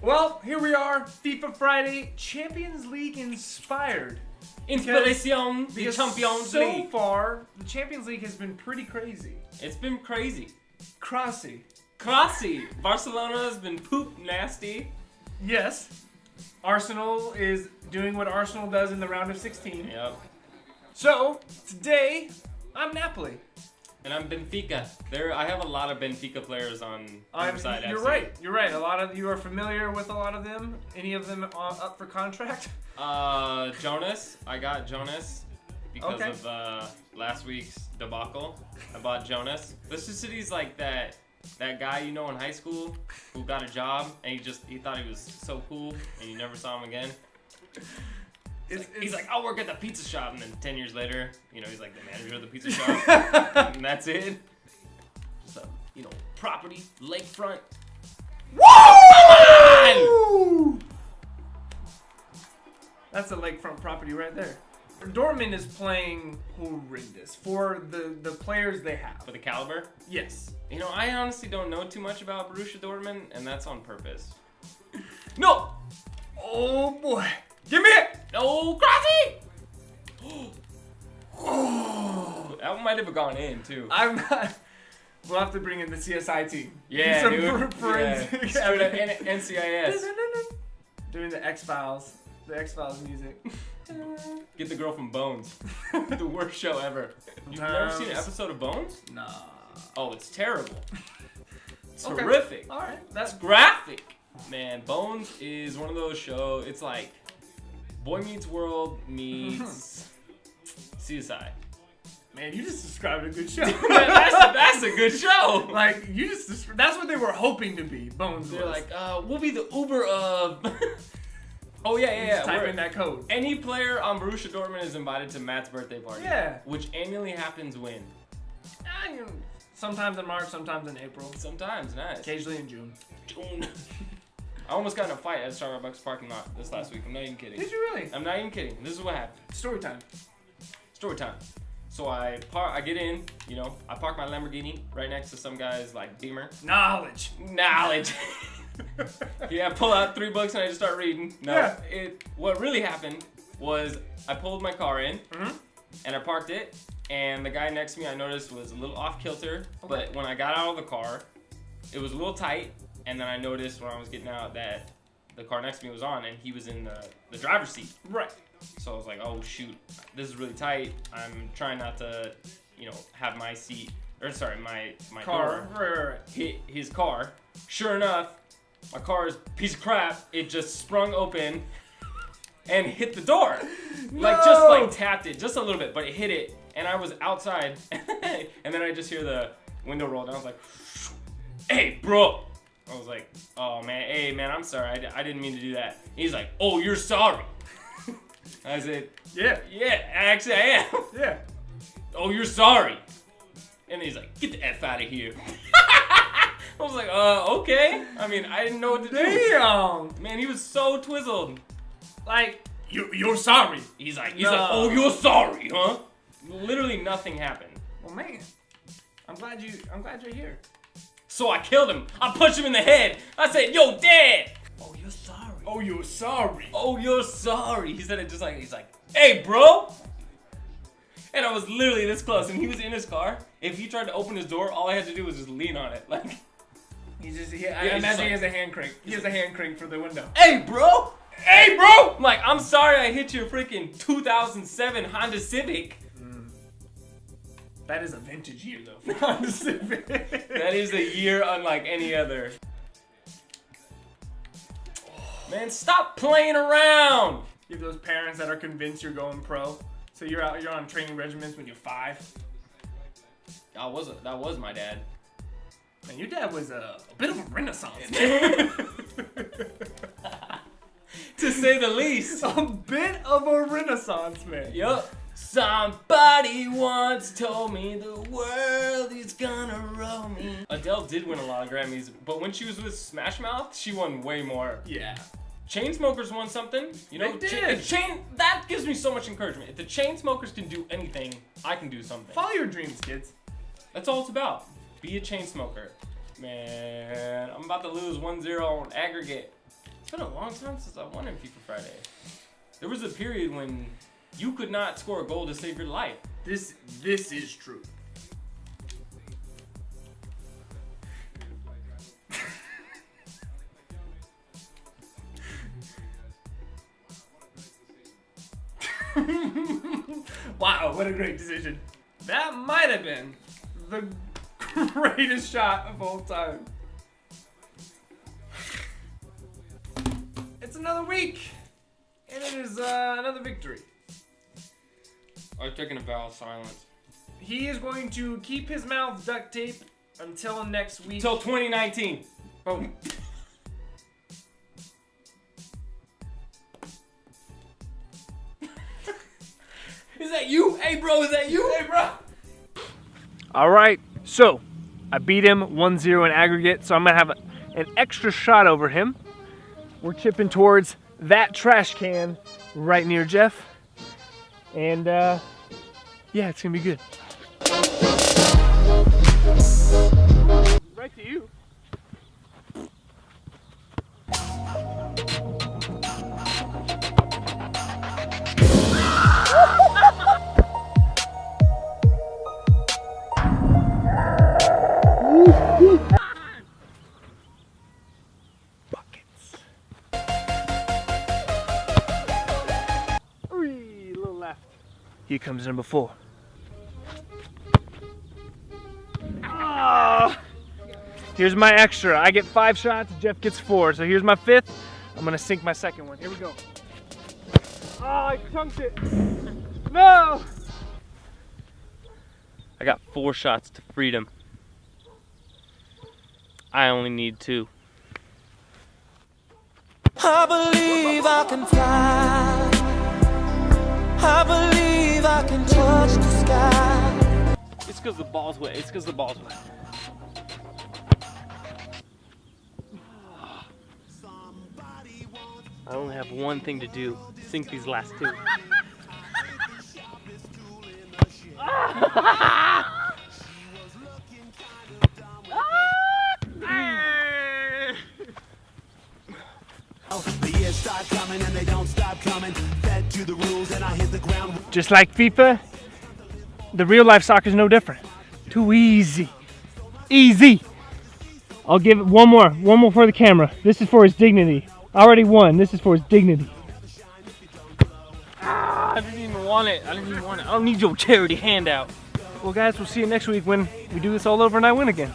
Well, here we are, FIFA Friday, Champions League inspired. Inspiration, the Champions League. So far, the Champions League has been pretty crazy. It's been crazy. Crossy. Barcelona has been poop nasty. Yes. Arsenal is doing what Arsenal does in the round of 16. Yep. So, today, I'm Napoli. And I'm Benfica. I have a lot of Benfica players on Riverside FC. You're right. A lot of you are familiar with a lot of them. Any of them up for contract? Jonas. I got Jonas because of last week's debacle. I bought Jonas. Leicester City's like that guy you know in high school who got a job and he thought he was so cool and you never saw him again. He's like, I'll work at the pizza shop, and then 10 years later, he's like the manager of the pizza shop, and that's it. Just a, property, lakefront. Woo! That's a lakefront property right there. Dortmund is playing horrendous for the players they have. For the caliber? Yes. I honestly don't know too much about Borussia Dortmund, and that's on purpose. No! Oh boy. Give me it! No, Crossy! Oh, that one might have gone in, too. I'm not... We'll have to bring in the CSI team. Yeah, some dude. Forensic NCIS. Doing the X-Files. The X-Files music. Get the girl from Bones. The worst show ever. You've never seen an episode of Bones? Nah. Oh, it's terrible. It's horrific. All right. That's graphic. Man, Bones is one of those shows. It's like Boy Meets World meets CSI. Man, you just described a good show. that's a good show. Like, that's what they were hoping to be, Bones. They're like, we'll be the Uber of... Oh, yeah. Just type in that code. Any player on Borussia Dortmund is invited to Matt's birthday party. Yeah. Which annually happens when? Sometimes in March, sometimes in April. Sometimes, nice. Occasionally in June. I almost got in a fight at a Starbucks parking lot this last week. I'm not even kidding. Did you really? I'm not even kidding. This is what happened. Story time. So I get in, I park my Lamborghini right next to some guy's like Beamer. Knowledge. Yeah, I pull out $3 and I just start reading. No, yeah. What really happened was I pulled my car in and I parked it, and the guy next to me I noticed was a little off kilter, but when I got out of the car, it was a little tight, and then I noticed when I was getting out that the car next to me was on and he was in the driver's seat. Right. So I was like, oh shoot, this is really tight. I'm trying not to, have my seat, my car door hit his car. Sure enough, my car is a piece of crap. It just sprung open and hit the door. No! Just tapped it just a little bit, but it hit it, and I was outside, and then I just hear the window roll down. I was like, hey, bro. I was like, oh man, hey man, I'm sorry. I didn't mean to do that. He's like, oh, you're sorry. I said, yeah, actually I am. Yeah. Oh, you're sorry. And he's like, get the F out of here. I was like, okay. I mean, I didn't know what to do. Damn. Man, he was so twizzled. Like, you're sorry. He's like, oh, you're sorry, huh? Literally nothing happened. Well, man, I'm glad you're here. So I killed him. I punched him in the head. I said, yo, Dad. Oh, you're sorry. Oh, you're sorry. Oh, you're sorry. He said it just like, he's like, hey, bro. And I was literally this close, and he was in his car. If he tried to open his door, all I had to do was just lean on it. Like, I imagine he has a hand crank. He has a hand crank for the window. Hey, bro. Hey, bro. I'm like, I'm sorry I hit your freaking 2007 Honda Civic. That is a vintage year, though, for Honda Civic. That is a year unlike any other. Man, stop playing around. You have those parents that are convinced you're going pro. So you're on training regimens when you're 5. That was my dad. Man, your dad was a bit of a renaissance man. To say the least. A bit of a renaissance man. Yup. Somebody once told me the world is gonna roll me. Adele did win a lot of Grammys, but when she was with Smash Mouth, she won way more. Yeah. Chainsmokers won something. They did. That gives me so much encouragement. If the Chainsmokers can do anything, I can do something. Follow your dreams, kids. That's all it's about. Be a chain smoker. Man, I'm about to lose 1-0 on aggregate. been a long time since I won in FIFA Friday. There was a period when you could not score a goal to save your life. This is true. Wow, what a great decision. That might have been the greatest shot of all time. It's another week, and it is another victory. I was taking a vow of silence. He is going to keep his mouth duct taped until next week. Until 2019. Boom. Is that you? Hey, bro, is that you? Hey, bro. All right, so I beat him 1-0 in aggregate, so I'm going to have an extra shot over him. We're chipping towards that trash can right near Jeff. And, yeah, it's going to be good. Right to you. Buckets. Ooh, a little left. Here comes number 4. Oh. Here's my extra. I get 5 shots, Jeff gets 4. So here's my 5th. I'm gonna sink my second one. Here we go. Oh, I chunked it. No! I got 4 shots to freedom. I only need 2. I believe I can fly. I believe I can touch the sky. It's because the ball's wet. It's because the ball's wet. I only have one thing to do. Sink these last 2. Just like FIFA, the real life soccer is no different. Too easy. Easy. I'll give it one more for the camera. This is for his dignity. I already won. This is for his dignity. I didn't even want it. I don't need your charity handout. Well, guys, we'll see you next week when we do this all over and I win again.